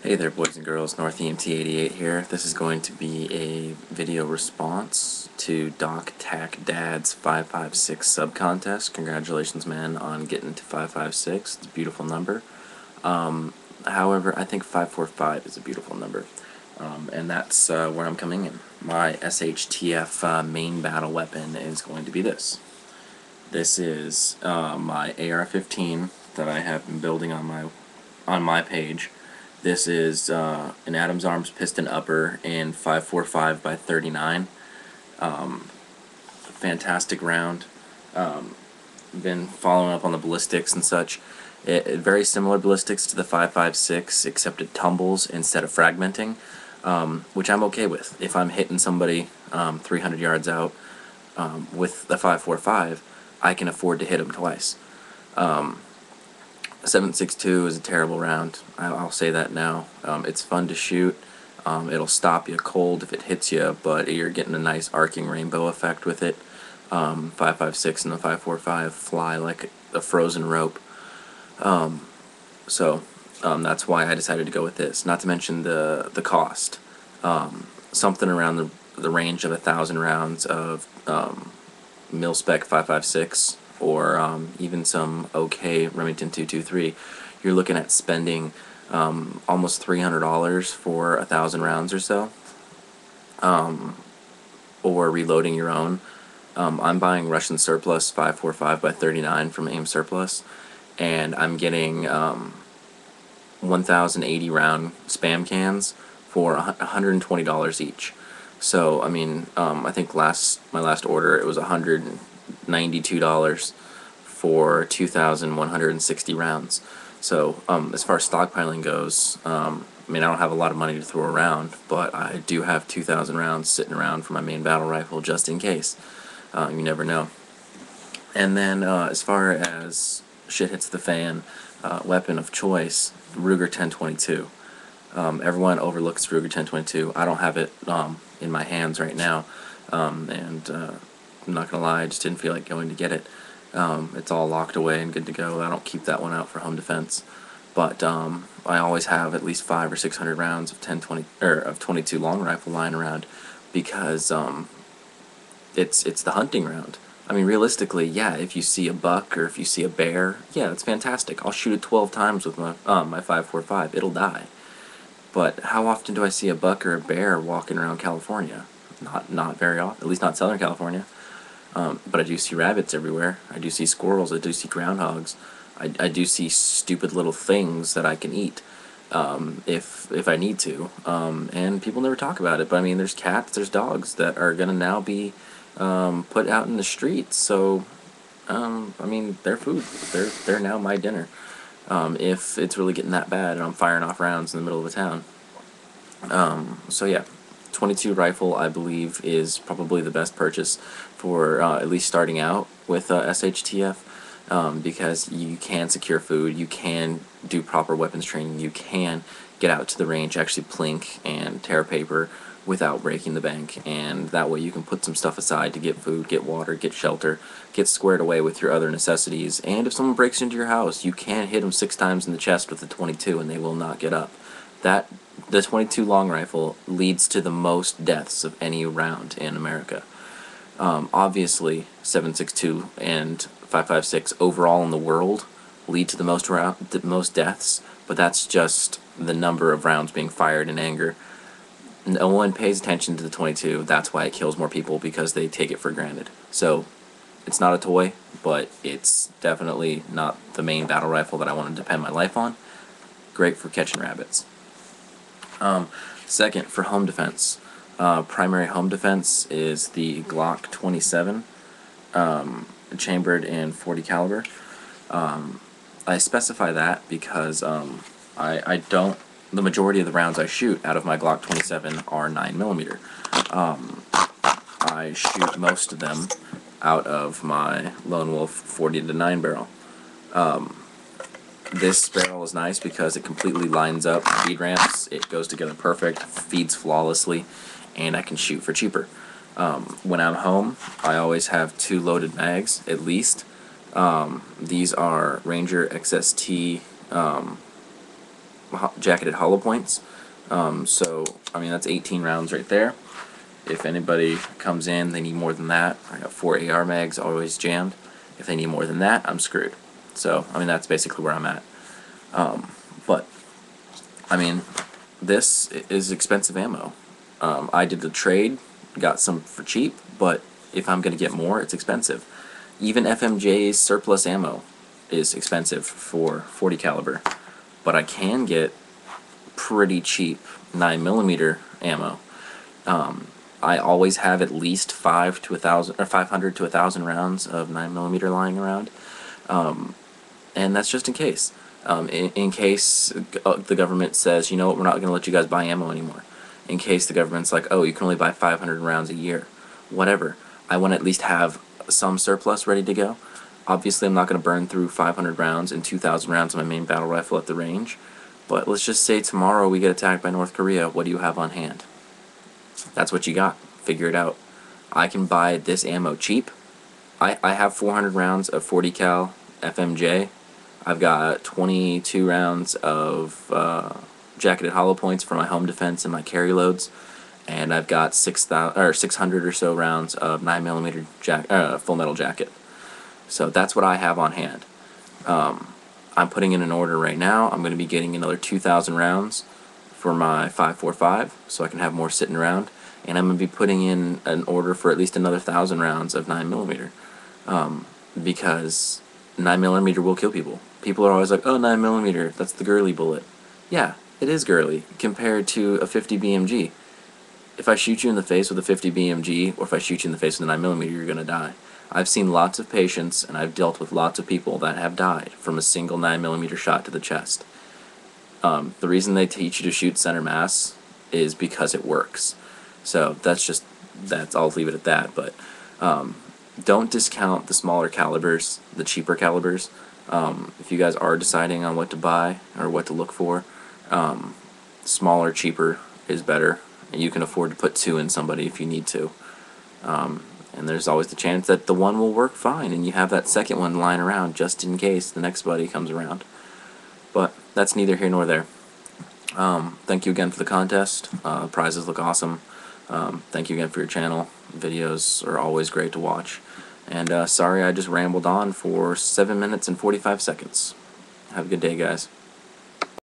Hey there boys and girls, North EMT88 here. This is going to be a video response to DocTacDad's 556 sub-contest. Congratulations, man, on getting to 556. It's a beautiful number. However, I think 545 is a beautiful number. And that's where I'm coming in. My SHTF main battle weapon is going to be this. This is my AR-15 that I have been building on my page. This is an Adams Arms piston upper in 545 by 39. Fantastic round. Been following up on the ballistics and such. Very similar ballistics to the 556, except it tumbles instead of fragmenting, which I'm okay with. If I'm hitting somebody 300 yards out with the 545, I can afford to hit them twice. 7.62 is a terrible round. I'll say that now. It's fun to shoot. It'll stop you cold if it hits you, but you're getting a nice arcing rainbow effect with it. 5.56 and the 5.45 fly like a frozen rope. So that's why I decided to go with this. Not to mention the cost. Something around the range of 1,000 rounds of mil-spec 5.56. or even some okay Remington 223, you're looking at spending almost $300 for 1,000 rounds or so, or reloading your own. I'm buying Russian Surplus 5.45 by 39 from AIM Surplus, and I'm getting 1,080 round spam cans for $120 each. So I mean, I think my last order it was $192 for 2,160 rounds. So as far as stockpiling goes, I mean, I don't have a lot of money to throw around, but I do have 2,000 rounds sitting around for my main battle rifle just in case. You never know. And then as far as shit hits the fan, weapon of choice, Ruger 1022. Everyone overlooks Ruger 1022. I don't have it in my hands right now, and I'm not gonna lie, I just didn't feel like going to get it. It's all locked away and good to go. I don't keep that one out for home defense, but I always have at least 500 or 600 rounds of 22 long rifle lying around, because it's the hunting round. I mean, realistically, yeah, if you see a buck or if you see a bear, yeah, that's fantastic. I'll shoot it 12 times with my 5.45. It'll die. But how often do I see a buck or a bear walking around California? Not very often, at least not Southern California. But I do see rabbits everywhere. I do see squirrels. I do see groundhogs. I do see stupid little things that I can eat if I need to. And people never talk about it. But I mean, there's cats, there's dogs that are gonna now be put out in the streets. So I mean, they're food. They're now my dinner. If it's really getting that bad and I'm firing off rounds in the middle of a town. So yeah. 22 rifle, I believe, is probably the best purchase for at least starting out with SHTF, because you can secure food, you can do proper weapons training, you can get out to the range, actually plink and tear paper without breaking the bank, and that way you can put some stuff aside to get food, get water, get shelter, get squared away with your other necessities, and if someone breaks into your house, you can hit them 6 times in the chest with the 22 and they will not get up. The 22 long rifle leads to the most deaths of any round in America. Obviously, 7.62 and 5.56 overall in the world lead to the most deaths, but that's just the number of rounds being fired in anger. No one pays attention to the 22. That's why it kills more people, because they take it for granted. So it's not a toy, but it's definitely not the main battle rifle that I want to depend my life on. Great for catching rabbits. Second, for home defense. Primary home defense is the Glock 27, chambered in .40 caliber. I specify that because the majority of the rounds I shoot out of my Glock 27 are 9mm. I shoot most of them out of my Lone Wolf 40-9 barrel. This barrel is nice because it completely lines up feed ramps, it goes together perfect, feeds flawlessly, and I can shoot for cheaper. When I'm home, I always have 2 loaded mags, at least. These are Ranger XST jacketed hollow points. So, I mean, that's 18 rounds right there. If anybody comes in, they need more than that. I got 4 AR mags always jammed. If they need more than that, I'm screwed. So, I mean, that's basically where I'm at. But, I mean, this is expensive ammo. I did the trade, got some for cheap, but if I'm going to get more, it's expensive. Even FMJ's surplus ammo is expensive for 40 caliber, but I can get pretty cheap 9mm ammo. I always have at least 500 to 1,000 rounds of 9mm lying around, and that's just in case. In case the government says, you know what, we're not going to let you guys buy ammo anymore. In case the government's like, oh, you can only buy 500 rounds a year. Whatever. I want to at least have some surplus ready to go. Obviously, I'm not going to burn through 500 rounds and 2,000 rounds of my main battle rifle at the range. But let's just say tomorrow we get attacked by North Korea. What do you have on hand? That's what you got. Figure it out. I can buy this ammo cheap. I have 400 rounds of 40 cal FMJ. I've got 22 rounds of jacketed hollow points for my home defense and my carry loads, and I've got 600 or so rounds of 9mm full metal jacket. So that's what I have on hand. I'm putting in an order right now. I'm going to be getting another 2,000 rounds for my 5.45, so I can have more sitting around, and I'm going to be putting in an order for at least another 1,000 rounds of 9mm, because 9mm will kill people. People are always like, oh, 9mm, that's the girly bullet. Yeah, it is girly compared to a 50 BMG. If I shoot you in the face with a 50 BMG, or if I shoot you in the face with a 9mm, you're going to die. I've seen lots of patients, and I've dealt with lots of people that have died from a single 9mm shot to the chest. The reason they teach you to shoot center mass is because it works. So I'll leave it at that, but don't discount the smaller calibers, the cheaper calibers. If you guys are deciding on what to buy or what to look for, smaller, cheaper is better. And you can afford to put 2 in somebody if you need to. And there's always the chance that the one will work fine, and you have that second one lying around just in case the next buddy comes around. But that's neither here nor there. Thank you again for the contest. Prizes look awesome. Thank you again for your channel. Videos are always great to watch. And sorry I just rambled on for 7 minutes and 45 seconds. Have a good day, guys.